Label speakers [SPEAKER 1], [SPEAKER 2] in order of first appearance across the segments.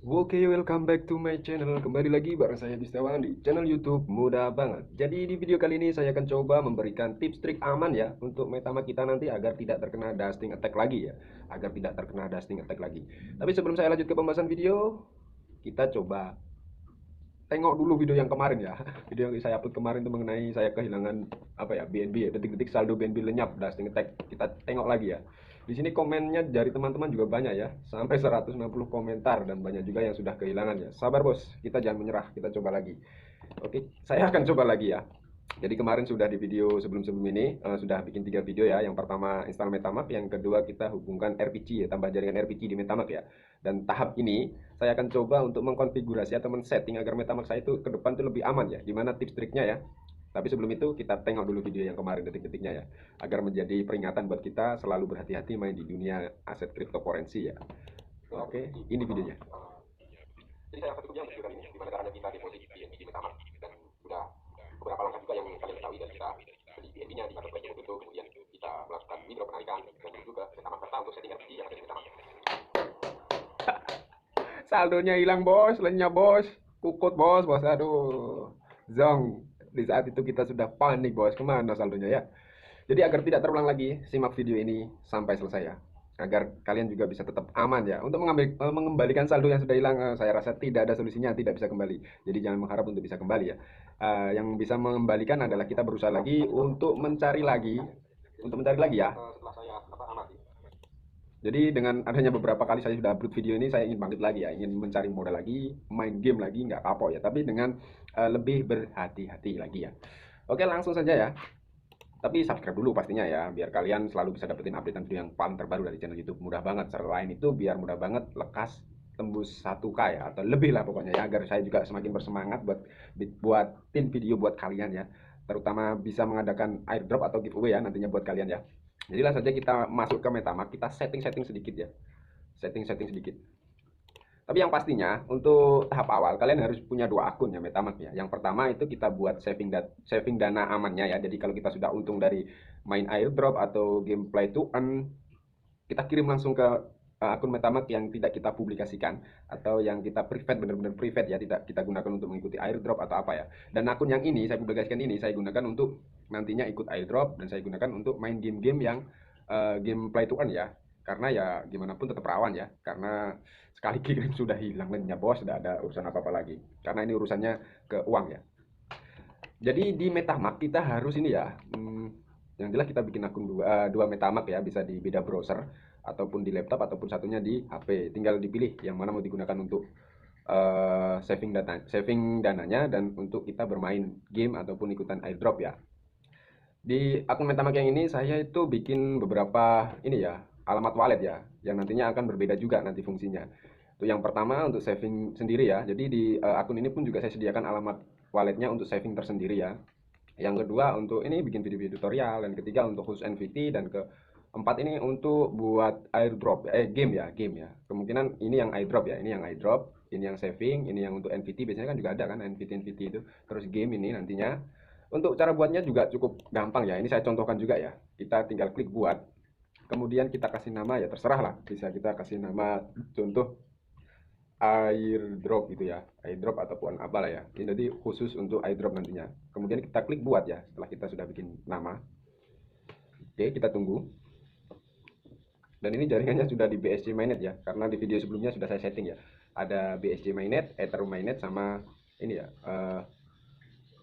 [SPEAKER 1] Oke, welcome back to my channel. Kembali lagi bareng saya Bistawan di channel YouTube Mudah Banget. Jadi di video kali ini saya akan coba memberikan tips trik aman ya untuk metama kita nanti agar tidak terkena dusting attack lagi ya, agar tidak terkena dusting attack lagi. Tapi sebelum saya lanjut ke pembahasan video, kita coba tengok dulu video yang kemarin ya. Video yang saya upload kemarin itu mengenai saya kehilangan apa ya, BNB ya, detik-detik saldo BNB lenyap dusting attack. Kita tengok lagi ya. Di sini komennya dari teman-teman juga banyak ya, sampai 160 komentar dan banyak juga yang sudah kehilangan ya. Sabar bos, kita jangan menyerah, kita coba lagi. Oke, saya akan coba lagi ya. Jadi kemarin sudah di video sebelum-sebelum ini sudah bikin 3 video ya. Yang pertama install Metamask, yang kedua kita hubungkan RPC ya, tambah jaringan RPC di Metamask ya. Dan tahap ini saya akan coba untuk mengkonfigurasi atau men-setting agar Metamask saya itu ke depan itu lebih aman ya. Gimana tips triknya ya? Tapi sebelum itu kita tengok dulu video yang kemarin detik-detiknya ya, agar menjadi peringatan buat kita selalu berhati-hati main di dunia aset cryptocurrency ya. Oke, ini videonya. Jadi saya akan tunjukkan video kali ini gimana caranya kita deposit BNB di Metamask, dan sudah beberapa langkah juga yang kalian ketahui dari kita beli BNB-nya di marketplace yang itu, kemudian kita melakukan withdraw penarikan dan menuju ke Metamask serta untuk setting RPC yang ada di Metamask. Saldonya hilang bos, lenyap bos, kukut bos, aduh, zong. Di saat itu kita sudah panik bos, kemana saldonya ya? Jadi agar tidak terulang lagi, simak video ini sampai selesai ya, agar kalian juga bisa tetap aman ya. Untuk mengembalikan saldo yang sudah hilang, saya rasa tidak ada solusinya, tidak bisa kembali. Jadi jangan mengharap untuk bisa kembali ya. Yang bisa mengembalikan adalah kita berusaha lagi untuk mencari lagi, ya. Setelah saya amati. Jadi dengan adanya beberapa kali saya sudah upload video ini, saya ingin bangkit lagi ya, ingin mencari modal lagi, main game lagi, nggak kapok ya, tapi dengan lebih berhati-hati lagi ya. Oke, langsung saja ya. Tapi subscribe dulu pastinya ya, biar kalian selalu bisa dapetin updatean video yang paling terbaru dari channel YouTube Mudah Banget. Selain itu biar mudah banget lekas tembus 1K ya, atau lebih lah pokoknya ya, agar saya juga semakin bersemangat buatin video buat kalian ya. Terutama bisa mengadakan airdrop atau giveaway ya nantinya buat kalian ya. Jadi langsung saja kita masuk ke Metamask, kita setting-setting sedikit ya. Setting-setting sedikit. Tapi yang pastinya untuk tahap awal kalian harus punya 2 akun ya Metamask ya. Yang pertama itu kita buat saving dana amannya ya. Jadi kalau kita sudah untung dari main airdrop atau gameplay to earn, kita kirim langsung ke akun Metamask yang tidak kita publikasikan atau yang kita private, benar-benar private ya, tidak kita gunakan untuk mengikuti airdrop atau apa ya. Dan akun yang ini saya publikasikan, ini saya gunakan untuk nantinya ikut airdrop, dan saya gunakan untuk main game-game yang game play to earn ya. Karena ya gimana pun tetap rawan ya, karena sekali kirim sudah hilang lenyap bos, tidak ada urusan apa-apa lagi, karena ini urusannya ke uang ya. Jadi di Metamask kita harus ini ya, yang jelas kita bikin akun dua Metamask ya, bisa di beda browser ataupun di laptop ataupun satunya di HP. Tinggal dipilih yang mana mau digunakan untuk saving dananya dan untuk kita bermain game ataupun ikutan airdrop ya. Di akun Metamask yang ini saya itu bikin beberapa ini ya, alamat wallet ya, yang nantinya akan berbeda juga nanti fungsinya. Itu yang pertama untuk saving sendiri ya. Jadi di akun ini pun juga saya sediakan alamat walletnya untuk saving tersendiri ya. Yang kedua untuk ini bikin video-video tutorial, dan ketiga untuk khusus NFT, dan keempat ini untuk buat airdrop game ya. Kemungkinan ini yang airdrop ya, ini yang airdrop, ini yang saving, ini yang untuk NFT, biasanya kan juga ada kan NFT itu. Terus game ini nantinya. Untuk cara buatnya juga cukup gampang ya. Ini saya contohkan juga ya. Kita tinggal klik buat. Kemudian kita kasih nama ya, terserah lah. Bisa kita kasih nama contoh airdrop gitu ya. Airdrop ataupun apalah ya. Ini jadi khusus untuk airdrop nantinya. Kemudian kita klik buat ya setelah kita sudah bikin nama. Oke, kita tunggu. Dan ini jaringannya sudah di BSC Mainnet ya. Karena di video sebelumnya sudah saya setting ya. Ada BSC Mainnet, Ethereum Mainnet, sama ini ya,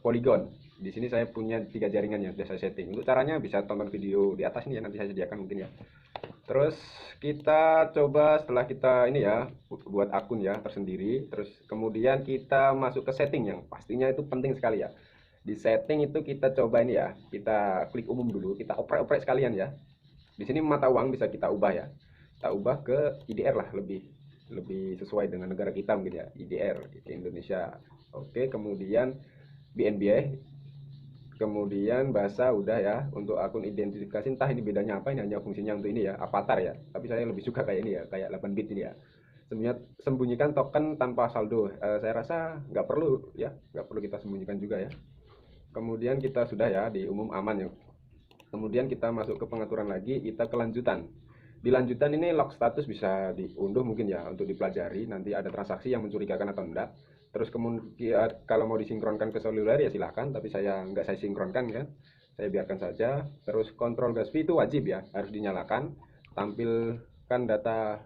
[SPEAKER 1] Polygon. Di sini saya punya 3 jaringan yang sudah saya setting. Untuk caranya bisa tonton video di atas ini ya, nanti saya sediakan mungkin ya. Terus kita coba setelah kita ini ya, buat akun ya tersendiri, terus kemudian kita masuk ke setting yang pastinya itu penting sekali ya. Di setting itu kita coba ini ya, kita klik umum dulu, kita oprek-oprek sekalian ya. Di sini mata uang bisa kita ubah ya. Kita ubah ke IDR lah, lebih sesuai dengan negara kita mungkin ya, IDR di Indonesia. Oke, kemudian BNB, kemudian bahasa udah ya. Untuk akun identifikasi entah ini bedanya apa, ini hanya fungsinya untuk ini ya, avatar ya, tapi saya lebih suka kayak ini ya, kayak 8 bit ini ya. Sembunyikan token tanpa saldo, saya rasa nggak perlu ya, nggak perlu kita sembunyikan juga ya. Kemudian kita sudah ya di umum aman ya. Kemudian kita masuk ke pengaturan lagi, kita kelanjutan. Di lanjutan ini lock status bisa diunduh mungkin ya untuk dipelajari. Nanti ada transaksi yang mencurigakan atau enggak. Terus kemudian kalau mau disinkronkan ke seluler ya silahkan, tapi saya sinkronkan kan. Saya biarkan saja. Terus kontrol gas fee itu wajib ya, harus dinyalakan. Tampilkan data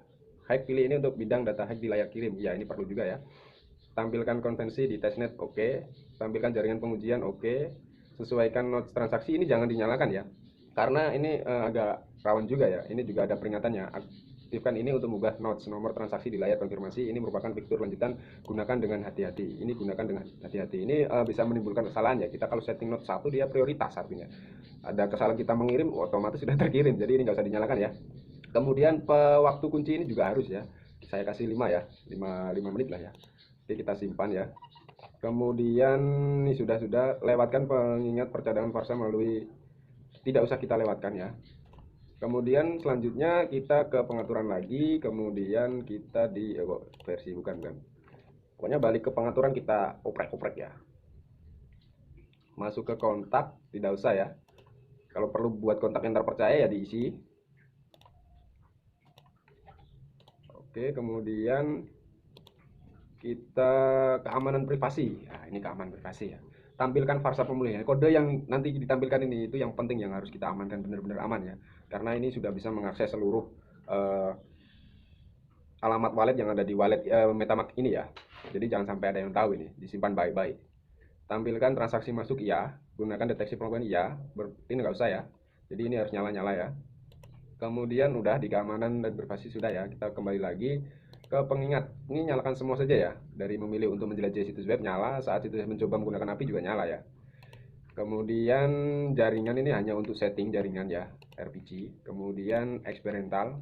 [SPEAKER 1] hack, pilih ini untuk bidang data hack di layar kirim. Ya, ini perlu juga ya. Tampilkan konvensi di testnet, oke. Tampilkan jaringan pengujian, oke. Sesuaikan notes transaksi, ini jangan dinyalakan ya, karena ini agak rawan juga ya. Ini juga ada peringatannya. Aktifkan ini untuk mengubah notes nomor transaksi di layar konfirmasi. Ini merupakan fitur lanjutan, gunakan dengan hati-hati. Ini gunakan dengan hati-hati. Ini bisa menimbulkan kesalahan ya. Kita kalau setting note 1 dia prioritas, artinya ada kesalahan kita mengirim otomatis sudah terkirim. Jadi ini nggak usah dinyalakan ya. Kemudian waktu kunci ini juga harus ya. Saya kasih 5 ya, 5 menit lah ya. Oke, kita simpan ya. Kemudian ini sudah lewatkan pengingat percadangan parsa melalui, tidak usah kita lewatkan ya. Kemudian selanjutnya kita ke pengaturan lagi, kemudian kita di versi bukan kan. Pokoknya balik ke pengaturan, kita oprek-oprek ya. Masuk ke kontak, tidak usah ya. Kalau perlu buat kontak yang terpercaya ya diisi. Oke, kemudian kita keamanan privasi. Nah, ini keamanan privasi ya. Tampilkan farsa pemulihan. Kode yang nanti ditampilkan ini itu yang penting, yang harus kita amankan benar-benar aman ya. Karena ini sudah bisa mengakses seluruh alamat wallet yang ada di wallet MetaMask ini ya. Jadi jangan sampai ada yang tahu ini. Disimpan baik-baik. Tampilkan transaksi masuk iya, gunakan deteksi penggabungan iya. Ini nggak usah ya. Jadi ini harus nyala-nyala ya. Kemudian udah di keamanan dan privasi sudah ya. Kita kembali lagi ke pengingat. Ini nyalakan semua saja ya. Dari memilih untuk menjelajahi situs web nyala, saat situs mencoba menggunakan API juga nyala ya. Kemudian jaringan ini hanya untuk setting jaringan ya, RPG. Kemudian eksperimental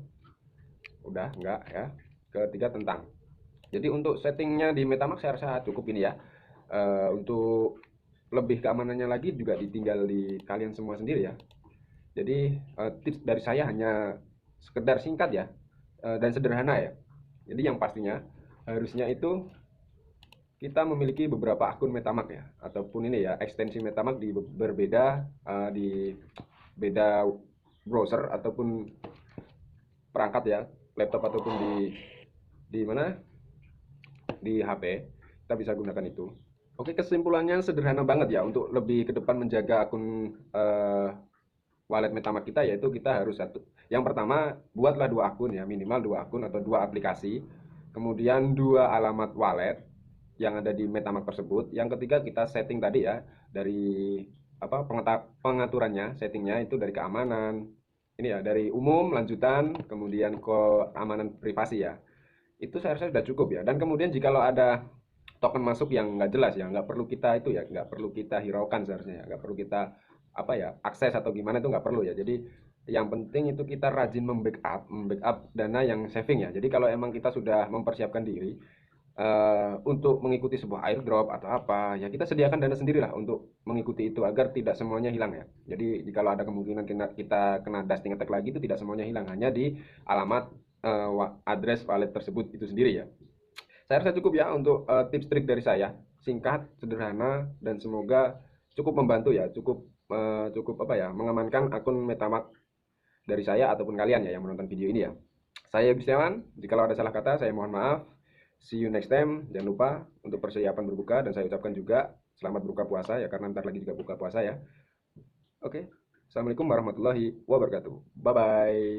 [SPEAKER 1] udah enggak ya. Ketiga tentang. Jadi untuk settingnya di MetaMask saya rasa cukup ini ya. Untuk lebih keamanannya lagi juga ditinggal di kalian semua sendiri ya. Jadi tips dari saya hanya sekedar singkat ya, dan sederhana ya. Jadi yang pastinya harusnya itu kita memiliki beberapa akun MetaMask ya, ataupun ini ya ekstensi MetaMask di berbeda di beda browser ataupun perangkat ya, laptop ataupun di mana di HP kita bisa gunakan itu. Oke, kesimpulannya sederhana banget ya, untuk lebih ke depan menjaga akun wallet MetaMask kita, yaitu kita harus yang pertama buatlah 2 akun ya, minimal 2 akun atau 2 aplikasi, kemudian 2 alamat wallet yang ada di MetaMask tersebut. Yang ketiga kita setting tadi ya, dari pengaturannya, settingnya itu dari keamanan ini ya, dari umum, lanjutan, kemudian ke keamanan privasi ya. Itu saya rasa sudah cukup ya. Dan kemudian jikalau ada token masuk yang nggak jelas ya, nggak perlu kita itu ya, nggak perlu kita hiraukan seharusnya ya, nggak perlu kita akses atau gimana, itu nggak perlu ya. Jadi yang penting itu kita rajin membackup dana yang saving ya. Jadi kalau emang kita sudah mempersiapkan diri untuk mengikuti sebuah airdrop atau apa ya, kita sediakan dana sendirilah untuk mengikuti itu agar tidak semuanya hilang ya. Jadi kalau ada kemungkinan kita kena dusting attack lagi, itu tidak semuanya hilang, hanya di alamat address wallet tersebut itu sendiri ya. Saya rasa cukup ya untuk tips trik dari saya, singkat, sederhana, dan semoga cukup membantu ya, cukup mengamankan akun MetaMask dari saya ataupun kalian ya yang menonton video ini ya. Saya Gustiawan, jika ada salah kata saya mohon maaf. See you next time. Jangan lupa untuk persiapan berbuka, dan saya ucapkan juga selamat berbuka puasa ya, karena ntar lagi juga buka puasa ya. Oke. Assalamualaikum warahmatullahi wabarakatuh. Bye bye.